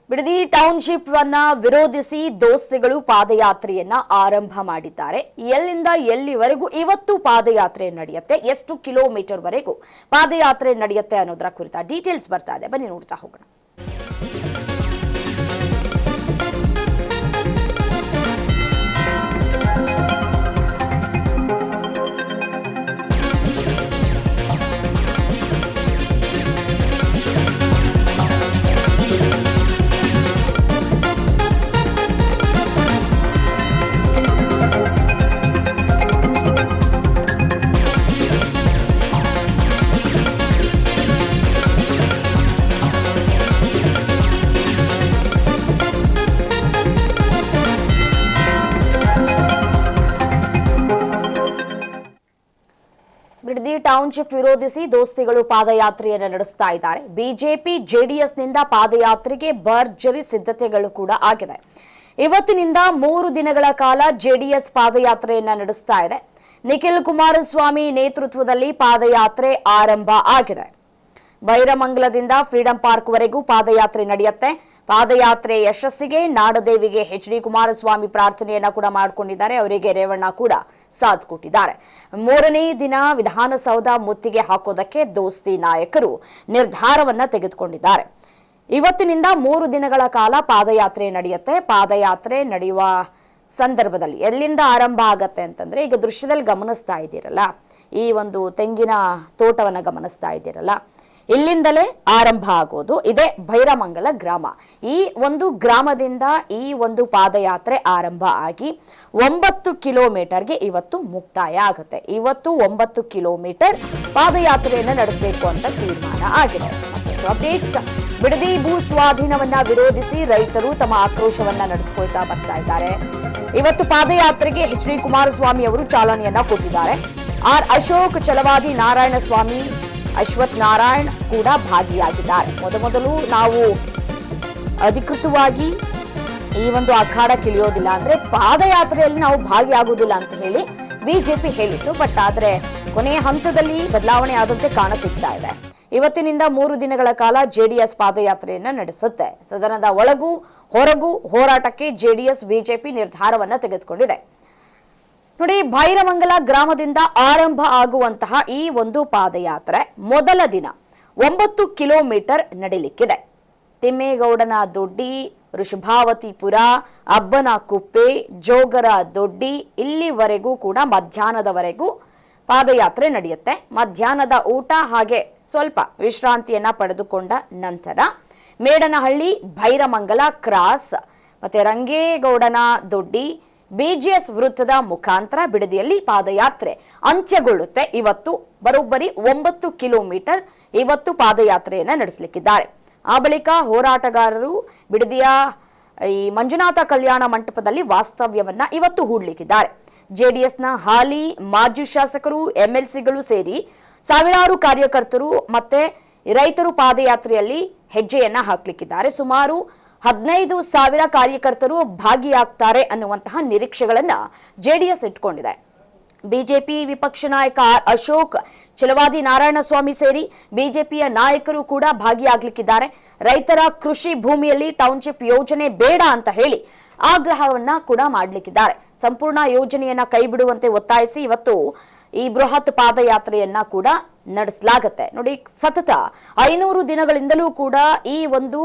Bidadi township ಅನ್ನ ವಿರೋಧಿಸಿ ದೋಸ್ತಿಗಳು ಪಾದಯಾತ್ರೆಯನ್ನ ಆರಂಭ ಮಾಡಿದ್ದಾರೆ. ಎಲ್ಲಿಂದ ಎಲ್ಲಿವರೆಗೂ ಇವತ್ತು ಪಾದಯಾತ್ರೆ ನಡೆಯುತ್ತೆ, ಎಷ್ಟು ಕಿಲೋಮೀಟರ್ ವರೆಗೂ ಪಾದಯಾತ್ರೆ ನಡೆಯುತ್ತೆ ಅನ್ನೋದರ ಕುರಿತ ಡೀಟೇಲ್ಸ್ ಬರ್ತಾ ಇದೆ. ಬನ್ನಿ ನೋಡ್ತಾ ಹೋಗೋಣ. ಬಿಡದಿ ಟೌನ್ಶಿಪ್ ವಿರೋಧಿಸಿ ದೋಸ್ತಿಗಳು ಪಾದಯಾತ್ರೆಯನ್ನು ನಡೆಸ್ತಾ ಇದ್ದಾರೆ. ಬಿಜೆಪಿ ಜೆಡಿಎಸ್ನಿಂದ ಪಾದಯಾತ್ರೆಗೆ ಭರ್ಜರಿ ಸಿದ್ಧತೆಗಳು ಕೂಡ ಆಗಿದೆ. ಇವತ್ತಿನಿಂದ 3 ದಿನಗಳ ಕಾಲ ಜೆಡಿಎಸ್ ಪಾದಯಾತ್ರೆಯನ್ನ ನಡೆಸ್ತಾ ಇದೆ. ನಿಖಿಲ್ ಕುಮಾರಸ್ವಾಮಿ ನೇತೃತ್ವದಲ್ಲಿ ಪಾದಯಾತ್ರೆ ಆರಂಭ ಆಗಿದೆ. ಬೈರಮಂಗಲದಿಂದ ಫ್ರೀಡಂ ಪಾರ್ಕ್ ವರೆಗೂ ಪಾದಯಾತ್ರೆ ನಡೆಯುತ್ತೆ. ಪಾದಯಾತ್ರೆ ಯಶಸ್ಸಿಗೆ ನಾಡದೇವಿಗೆ ಎಚ್.ಡಿ. ಕುಮಾರಸ್ವಾಮಿ ಪ್ರಾರ್ಥನೆಯನ್ನ ಕೂಡ ಮಾಡಿಕೊಂಡಿದ್ದಾರೆ. ಅವರಿಗೆ ರೇವಣ್ಣ ಕೂಡ ಸಾಥ್ ಕೊಟ್ಟಿದ್ದಾರೆ. 3ನೇ ದಿನ ವಿಧಾನಸೌಧ ಮುತ್ತಿಗೆ ಹಾಕೋದಕ್ಕೆ ದೋಸ್ತಿ ನಾಯಕರು ನಿರ್ಧಾರವನ್ನ ತೆಗೆದುಕೊಂಡಿದ್ದಾರೆ. ಇವತ್ತಿನಿಂದ 3 ದಿನಗಳ ಕಾಲ ಪಾದಯಾತ್ರೆ ನಡೆಯುತ್ತೆ. ಪಾದಯಾತ್ರೆ ನಡೆಯುವ ಸಂದರ್ಭದಲ್ಲಿ ಎಲ್ಲಿಂದ ಆರಂಭ ಆಗತ್ತೆ ಅಂತಂದ್ರೆ, ಈಗ ದೃಶ್ಯದಲ್ಲಿ ಗಮನಿಸ್ತಾ ಇದ್ದೀರಲ್ಲ, ಈ ಒಂದು ತೆಂಗಿನ ತೋಟವನ್ನ ಗಮನಿಸ್ತಾ ಇದ್ದೀರಲ್ಲ, ಇಲ್ಲಿಂದಲೇ ಆರಂಭ ಆಗೋದು. ಇದೇ ಬೈರಮಂಗಲ ಗ್ರಾಮ. ಈ ಒಂದು ಗ್ರಾಮದಿಂದ ಈ ಒಂದು ಪಾದಯಾತ್ರೆ ಆರಂಭ ಆಗಿ 9 ಕಿಲೋಮೀಟರ್ಗೆ ಇವತ್ತು ಮುಕ್ತಾಯ ಆಗುತ್ತೆ. ಇವತ್ತು 9 ಕಿಲೋಮೀಟರ್ ಪಾದಯಾತ್ರೆಯನ್ನು ನಡೆಸಬೇಕು ಅಂತ ತೀರ್ಮಾನ ಆಗಿದೆ. ಮತ್ತಷ್ಟು ಅಪ್ಡೇಟ್ಸ್. ಬಿಡದಿ ಭೂ ಸ್ವಾಧೀನವನ್ನ ವಿರೋಧಿಸಿ ರೈತರು ತಮ್ಮ ಆಕ್ರೋಶವನ್ನ ನಡೆಸಿಕೊಳ್ತಾ ಬರ್ತಾ ಇದ್ದಾರೆ. ಇವತ್ತು ಪಾದಯಾತ್ರೆಗೆ ಎಚ್.ಡಿ. ಕುಮಾರಸ್ವಾಮಿ ಅವರು ಚಾಲನೆಯನ್ನ ಕೊಟ್ಟಿದ್ದಾರೆ. ಆರ್ ಅಶೋಕ್, ಛಲವಾದಿ ನಾರಾಯಣಸ್ವಾಮಿ, ಅಶ್ವಥ್ ನಾರಾಯಣ್ ಕೂಡ ಭಾಗಿಯಾಗಿದ್ದಾರೆ. ಮೊದಲು ನಾವು ಅಧಿಕೃತವಾಗಿ ಈ ಒಂದು ಅಖಾಡಕ್ಕಿಳಿಯೋದಿಲ್ಲ, ಅಂದ್ರೆ ಪಾದಯಾತ್ರೆಯಲ್ಲಿ ನಾವು ಭಾಗಿಯಾಗುವುದಿಲ್ಲ ಅಂತ ಹೇಳಿ ಬಿಜೆಪಿ ಹೇಳಿತ್ತು. ಬಟ್ ಆದ್ರೆ ಕೊನೆಯ ಹಂತದಲ್ಲಿ ಬದಲಾವಣೆ ಆದಂತೆ ಕಾಣಸಿಗ್ತಾ ಇದೆ. ಇವತ್ತಿನಿಂದ 3 ದಿನಗಳ ಕಾಲ ಜೆಡಿಎಸ್ ಪಾದಯಾತ್ರೆಯನ್ನ ನಡೆಸುತ್ತೆ. ಸದನದ ಒಳಗೂ ಹೊರಗೂ ಹೋರಾಟಕ್ಕೆ ಜೆಡಿಎಸ್ ಬಿಜೆಪಿ ನಿರ್ಧಾರವನ್ನ ತೆಗೆದುಕೊಂಡಿದೆ. ನೋಡಿ, ಬೈರಮಂಗಲ ಗ್ರಾಮದಿಂದ ಆರಂಭ ಆಗುವಂತಹ ಈ ಒಂದು ಪಾದಯಾತ್ರೆ ಮೊದಲ ದಿನ 9 ಕಿಲೋಮೀಟರ್ ನಡೀಲಿಕ್ಕಿದೆ. ತಿಮ್ಮೇಗೌಡನ ದೊಡ್ಡಿ, ಋಷಭಾವತಿಪುರ, ಅಬ್ಬನ ಕುಪ್ಪೆ, ಜೋಗರ ದೊಡ್ಡಿ, ಇಲ್ಲಿವರೆಗೂ ಕೂಡ ಮಧ್ಯಾಹ್ನದವರೆಗೂ ಪಾದಯಾತ್ರೆ ನಡೆಯುತ್ತೆ. ಮಧ್ಯಾಹ್ನದ ಊಟ ಹಾಗೆ ಸ್ವಲ್ಪ ವಿಶ್ರಾಂತಿಯನ್ನ ಪಡೆದುಕೊಂಡ ನಂತರ ಮೇಡನಹಳ್ಳಿ, ಬೈರಮಂಗಲ ಕ್ರಾಸ್ ಮತ್ತೆ ರಂಗೇಗೌಡನ ದೊಡ್ಡಿ, ಬಿಜಿಎಸ್ ವೃತ್ತದ ಮುಖಾಂತರ ಬಿಡದಿಯಲ್ಲಿ ಪಾದಯಾತ್ರೆ ಅಂತ್ಯಗೊಳ್ಳುತ್ತೆ. ಇವತ್ತು ಬರೋಬ್ಬರಿ 9 ಕಿಲೋಮೀಟರ್ ಇವತ್ತು ಪಾದಯಾತ್ರೆಯನ್ನ ನಡೆಸಲಿಕ್ಕಿದ್ದಾರೆ. ಆ ಬಳಿಕ ಹೋರಾಟಗಾರರು ಬಿಡದಿಯ ಈ ಮಂಜುನಾಥ ಕಲ್ಯಾಣ ಮಂಟಪದಲ್ಲಿ ವಾಸ್ತವ್ಯವನ್ನ ಇವತ್ತು ಹೂಡ್ಲಿಕ್ಕಿದ್ದಾರೆ. ಜೆಡಿಎಸ್ನ ಹಾಲಿ ಮಾಜಿ ಶಾಸಕರು, ಎಂಎಲ್ಸಿಗಳು ಸೇರಿ ಸಾವಿರಾರು ಕಾರ್ಯಕರ್ತರು ಮತ್ತೆ ರೈತರು ಪಾದಯಾತ್ರೆಯಲ್ಲಿ ಹೆಜ್ಜೆಯನ್ನ ಹಾಕ್ಲಿಕ್ಕಿದ್ದಾರೆ. ಸುಮಾರು 15,000 ಕಾರ್ಯಕರ್ತರು ಭಾಗಿಯಾಗ್ತಾರೆ ಅನ್ನುವಂತಹ ನಿರೀಕ್ಷೆಗಳನ್ನ ಜೆಡಿಎಸ್ ಇಟ್ಕೊಂಡಿದೆ. ಬಿಜೆಪಿ ವಿಪಕ್ಷ ನಾಯಕ ಅಶೋಕ್, ಛಲವಾದಿ ನಾರಾಯಣಸ್ವಾಮಿ ಸೇರಿ ಬಿಜೆಪಿಯ ನಾಯಕರು ಕೂಡ ಭಾಗಿಯಾಗ್ಲಿಕ್ಕಿದ್ದಾರೆ. ರೈತರ ಕೃಷಿ ಭೂಮಿಯಲ್ಲಿ ಟೌನ್ಶಿಪ್ ಯೋಜನೆ ಬೇಡ ಅಂತ ಹೇಳಿ ಆಗ್ರಹವನ್ನ ಕೂಡ ಮಾಡಲಿಕ್ಕಿದ್ದಾರೆ. ಸಂಪೂರ್ಣ ಯೋಜನೆಯನ್ನ ಕೈಬಿಡುವಂತೆ ಒತ್ತಾಯಿಸಿ ಇವತ್ತು ಈ ಬೃಹತ್ ಪಾದಯಾತ್ರೆಯನ್ನ ಕೂಡ ನಡೆಸಲಾಗುತ್ತೆ. ನೋಡಿ, ಸತತ 500 ದಿನಗಳಿಂದಲೂ ಕೂಡ ಈ ಒಂದು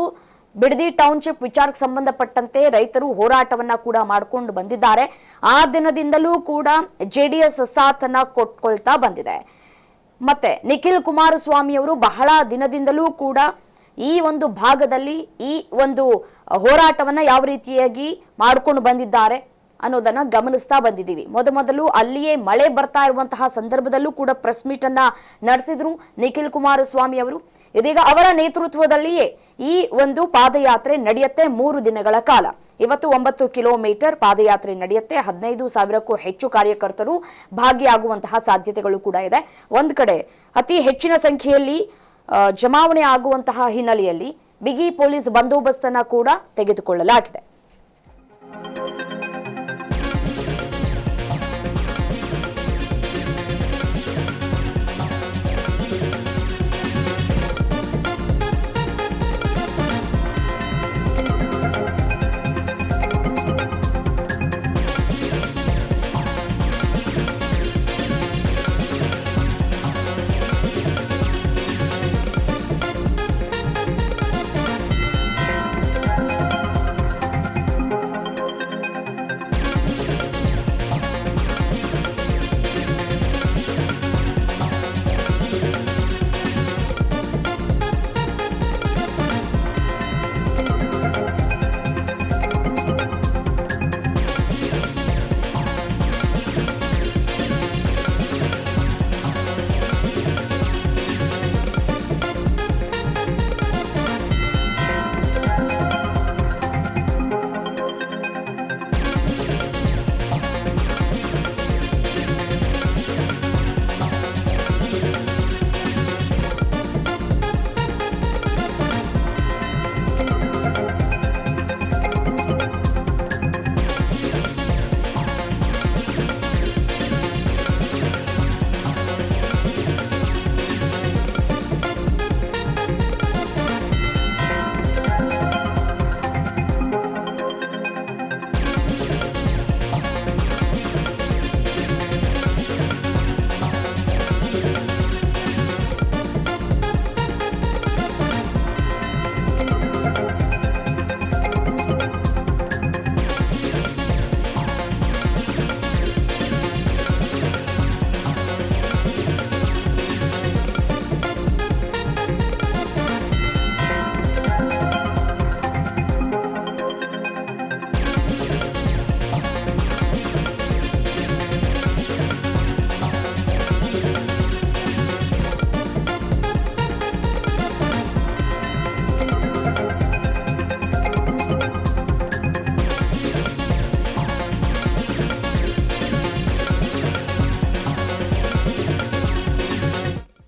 ಬಿಡದಿ ಟೌನ್ಶಿಪ್ ವಿಚಾರಕ್ಕೆ ಸಂಬಂಧಪಟ್ಟಂತೆ ರೈತರು ಹೋರಾಟವನ್ನ ಕೂಡ ಮಾಡಿಕೊಂಡು ಬಂದಿದ್ದಾರೆ. ಆ ದಿನದಿಂದಲೂ ಕೂಡ ಜೆಡಿಎಸ್ ಸಾಥನ್ನ ಕೊಟ್ಕೊಳ್ತಾ ಬಂದಿದೆ. ಮತ್ತೆ ನಿಖಿಲ್ ಕುಮಾರಸ್ವಾಮಿ ಅವರು ಬಹಳ ದಿನದಿಂದಲೂ ಕೂಡ ಈ ಒಂದು ಭಾಗದಲ್ಲಿ ಈ ಒಂದು ಹೋರಾಟವನ್ನ ಯಾವ ರೀತಿಯಾಗಿ ಮಾಡ್ಕೊಂಡು ಬಂದಿದ್ದಾರೆ ಅನ್ನೋದನ್ನ ಗಮನಿಸ್ತಾ ಬಂದಿದ್ದೀವಿ. ಮೊದಲು ಅಲ್ಲಿಯೇ ಮಳೆ ಬರ್ತಾ ಇರುವಂತಹ ಸಂದರ್ಭದಲ್ಲೂ ಕೂಡ ಪ್ರೆಸ್ ಮೀಟ್ ಅನ್ನ ನಡೆಸಿದ್ರು ನಿಖಿಲ್ ಕುಮಾರಸ್ವಾಮಿ ಅವರು. ಇದೀಗ ಅವರ ನೇತೃತ್ವದಲ್ಲಿಯೇ ಈ ಒಂದು ಪಾದಯಾತ್ರೆ ನಡೆಯುತ್ತೆ 3 ದಿನಗಳ ಕಾಲ. ಇವತ್ತು 9 ಕಿಲೋಮೀಟರ್ ಪಾದಯಾತ್ರೆ ನಡೆಯುತ್ತೆ. 15,000ಕ್ಕೂ ಹೆಚ್ಚು ಕಾರ್ಯಕರ್ತರು ಭಾಗಿಯಾಗುವಂತಹ ಸಾಧ್ಯತೆಗಳು ಕೂಡ ಇದೆ. ಒಂದ್ ಕಡೆ ಅತಿ ಹೆಚ್ಚಿನ ಸಂಖ್ಯೆಯಲ್ಲಿ ಜಮಾವಣೆ ಆಗುವಂತಹ ಹಿನ್ನೆಲೆಯಲ್ಲಿ ಬಿಗಿ ಪೊಲೀಸ್ ಬಂದೋಬಸ್ತನ್ನ ಕೂಡ ತೆಗೆದುಕೊಳ್ಳಲಾಗಿದೆ.